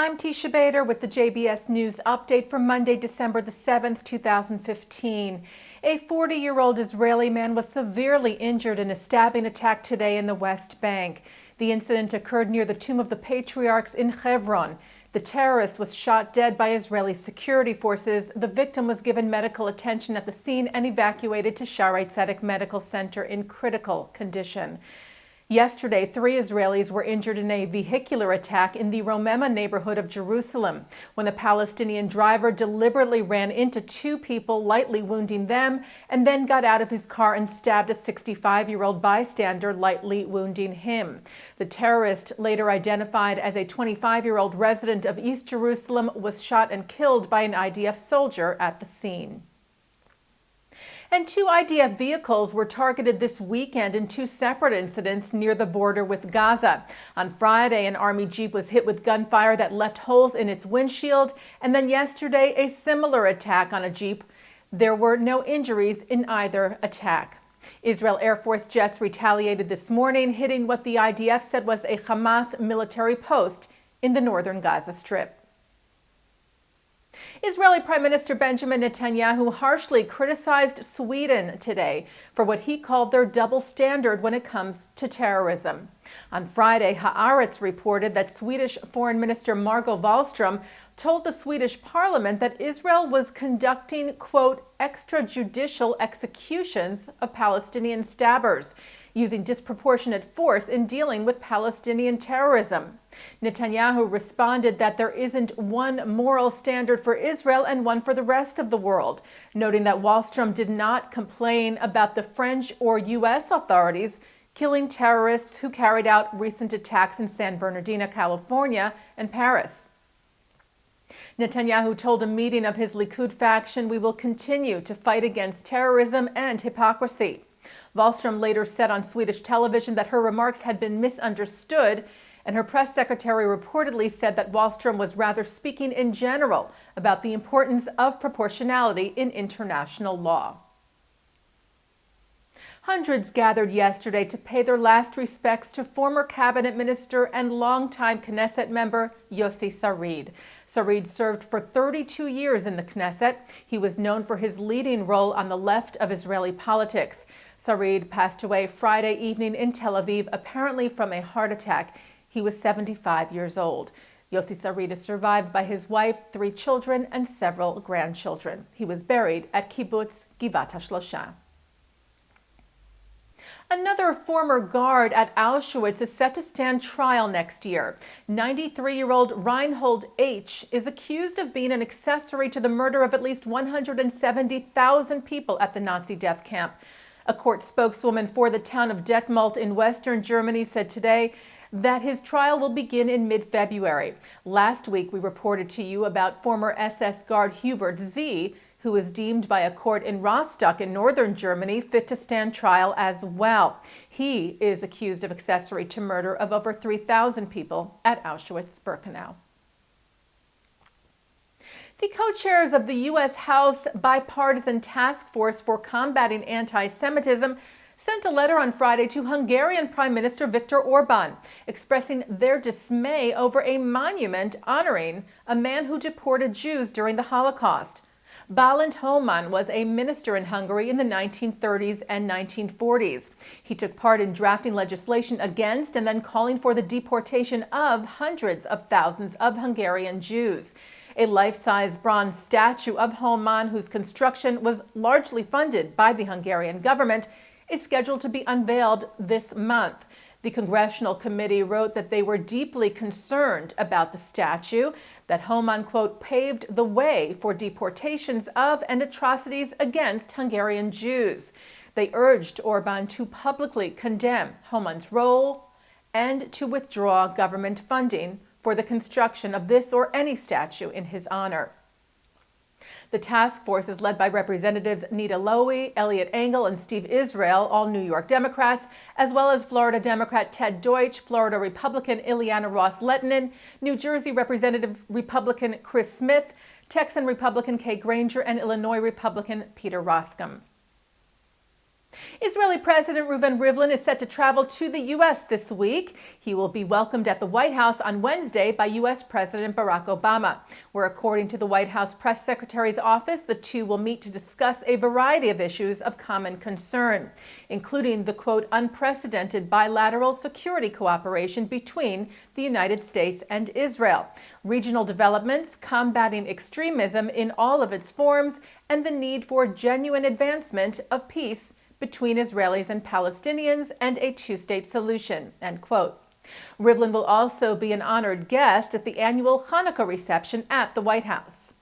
I'm Teisha Bader with the JBS News Update for Monday, December the 7th, 2015. A 40-year-old Israeli man was severely injured in a stabbing attack today in the West Bank. The incident occurred near the Tomb of the Patriarchs in Hevron. The terrorist was shot dead by Israeli security forces. The victim was given medical attention at the scene and evacuated to Shaarei Tzedek Medical Center in critical condition. Yesterday, 3 Israelis were injured in a vehicular attack in the Romema neighborhood of Jerusalem, when a Palestinian driver deliberately ran into 2 people, lightly wounding them, and then got out of his car and stabbed a 65-year-old bystander, lightly wounding him. The terrorist, later identified as a 25-year-old resident of East Jerusalem, was shot and killed by an IDF soldier at the scene. And 2 IDF vehicles were targeted this weekend in 2 separate incidents near the border with Gaza. On Friday, an Army Jeep was hit with gunfire that left holes in its windshield, and then yesterday, a similar attack on a Jeep. There were no injuries in either attack. Israel Air Force jets retaliated this morning, hitting what the IDF said was a Hamas military post in the northern Gaza Strip. Israeli Prime Minister Benjamin Netanyahu harshly criticized Sweden today for what he called their double standard when it comes to terrorism. On Friday, Haaretz reported that Swedish Foreign Minister Margot Wallström told the Swedish parliament that Israel was conducting, quote, extrajudicial executions of Palestinian stabbers, using disproportionate force in dealing with Palestinian terrorism. Netanyahu responded that there isn't one moral standard for Israel and one for the rest of the world, noting that Wallström did not complain about the French or U.S. authorities killing terrorists who carried out recent attacks in San Bernardino, California, and Paris. Netanyahu told a meeting of his Likud faction, "We will continue to fight against terrorism and hypocrisy." Wallström later said on Swedish television that her remarks had been misunderstood, and her press secretary reportedly said that Wallström was rather speaking in general about the importance of proportionality in international law. Hundreds gathered yesterday to pay their last respects to former cabinet minister and longtime Knesset member Yossi Sarid. Sarid served for 32 years in the Knesset. He was known for his leading role on the left of Israeli politics. Sarid passed away Friday evening in Tel Aviv, apparently from a heart attack. He was 75 years old. Yossi Sarid is survived by his wife, 3 children, and several grandchildren. He was buried at Kibbutz Givat HaShlosha. Another former guard at Auschwitz is set to stand trial next year. 93-year-old Reinhold H. is accused of being an accessory to the murder of at least 170,000 people at the Nazi death camp. A court spokeswoman for the town of Detmold in western Germany said today that his trial will begin in mid-February. Last week, we reported to you about former SS guard Hubert Z., who was deemed by a court in Rostock in northern Germany fit to stand trial as well. He is accused of accessory to murder of over 3,000 people at Auschwitz-Birkenau. The co-chairs of the U.S. House Bipartisan Task Force for Combating Anti-Semitism sent a letter on Friday to Hungarian Prime Minister Viktor Orban, expressing their dismay over a monument honoring a man who deported Jews during the Holocaust. Bálint Homan was a minister in Hungary in the 1930s and 1940s. He took part in drafting legislation against and then calling for the deportation of hundreds of thousands of Hungarian Jews. A life-size bronze statue of Homan, whose construction was largely funded by the Hungarian government, is scheduled to be unveiled this month. The Congressional Committee wrote that they were deeply concerned about the statue, that Homan, quote, paved the way for deportations of and atrocities against Hungarian Jews. They urged Orban to publicly condemn Homan's role and to withdraw government funding for the construction of this or any statue in his honor. The task force is led by Representatives Nita Lowey, Elliot Engel, and Steve Israel, all New York Democrats, as well as Florida Democrat Ted Deutsch, Florida Republican Ileana Ross-Lehtinen, New Jersey Representative Republican Chris Smith, Texan Republican Kay Granger, and Illinois Republican Peter Roskam. Israeli President Rivlin is set to travel to the U.S. this week. He will be welcomed at the White House on Wednesday by U.S. President Barack Obama, where, according to the White House press secretary's office, the two will meet to discuss a variety of issues of common concern, including the, quote, unprecedented bilateral security cooperation between the United States and Israel, regional developments, combating extremism in all of its forms, and the need for genuine advancement of peace between Israelis and Palestinians and a two-state solution, end quote. Rivlin will also be an honored guest at the annual Hanukkah reception at the White House.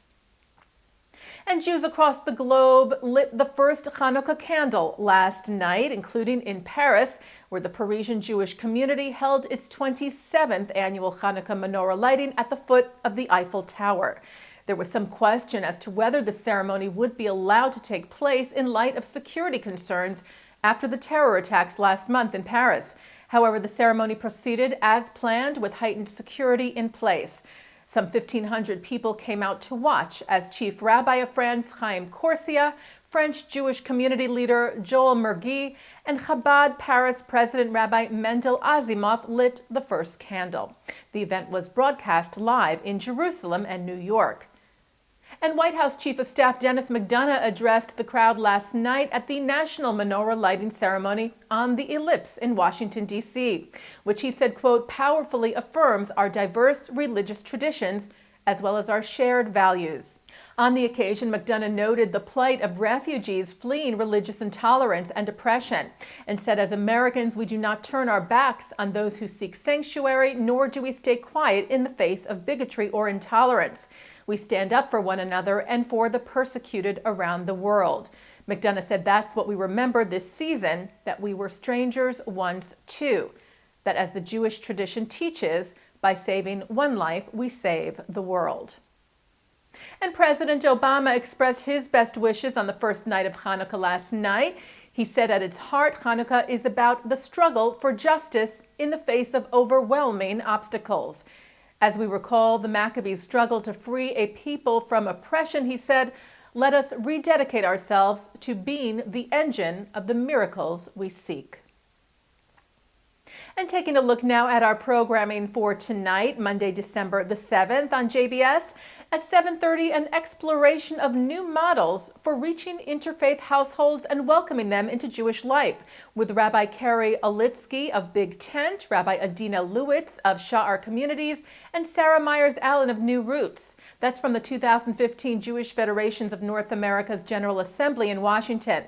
And Jews across the globe lit the first Hanukkah candle last night, including in Paris, where the Parisian Jewish community held its 27th annual Hanukkah menorah lighting at the foot of the Eiffel Tower. There was some question as to whether the ceremony would be allowed to take place in light of security concerns after the terror attacks last month in Paris. However, the ceremony proceeded as planned with heightened security in place. Some 1,500 people came out to watch as Chief Rabbi of France, Chaim Corsia, French Jewish community leader Joel Mergui, and Chabad Paris President Rabbi Mendel Azimov lit the first candle. The event was broadcast live in Jerusalem and New York. And White House Chief of Staff Denis McDonough addressed the crowd last night at the National Menorah Lighting Ceremony on the Ellipse in Washington, D.C., which he said, quote, powerfully affirms our diverse religious traditions as well as our shared values. On the occasion, McDonough noted the plight of refugees fleeing religious intolerance and oppression and said, as Americans, we do not turn our backs on those who seek sanctuary, nor do we stay quiet in the face of bigotry or intolerance. We stand up for one another and for the persecuted around the world. McDonough said that's what we remember this season, that we were strangers once too. That as the Jewish tradition teaches, by saving one life, we save the world. And President Obama expressed his best wishes on the first night of Hanukkah last night. He said at its heart, Hanukkah is about the struggle for justice in the face of overwhelming obstacles. As we recall the Maccabees' struggle to free a people from oppression, he said, let us rededicate ourselves to being the engine of the miracles we seek. And taking a look now at our programming for tonight, Monday, December the 7th on JBS. At 7:30, an exploration of new models for reaching interfaith households and welcoming them into Jewish life, with Rabbi Carrie Olitsky of Big Tent, Rabbi Adina Lewitz of Sha'ar Communities, and Sarah Myers-Allen of New Roots. That's from the 2015 Jewish Federations of North America's General Assembly in Washington.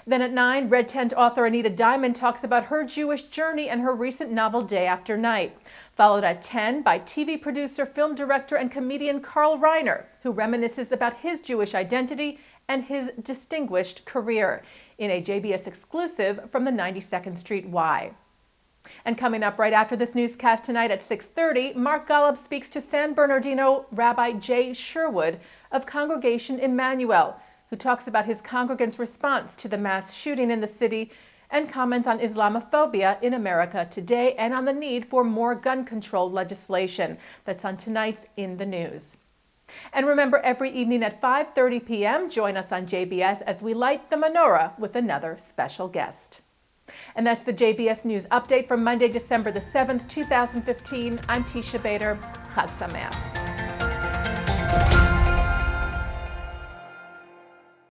Then at 9, Red Tent author Anita Diamond talks about her Jewish journey and her recent novel Day After Night. Followed at 10 by TV producer, film director, and comedian Carl Reiner, who reminisces about his Jewish identity and his distinguished career in a JBS exclusive from the 92nd Street Y. And coming up right after this newscast tonight at 6:30, Mark Golub speaks to San Bernardino Rabbi Jay Sherwood of Congregation Emmanuel, who talks about his congregants' response to the mass shooting in the city and comments on Islamophobia in America today and on the need for more gun control legislation. That's on tonight's In the News. And remember, every evening at 5:30 p.m., join us on JBS as we light the menorah with another special guest. And that's the JBS News Update for Monday, December the 7th, 2015. I'm Teisha Bader. Chag Sameach.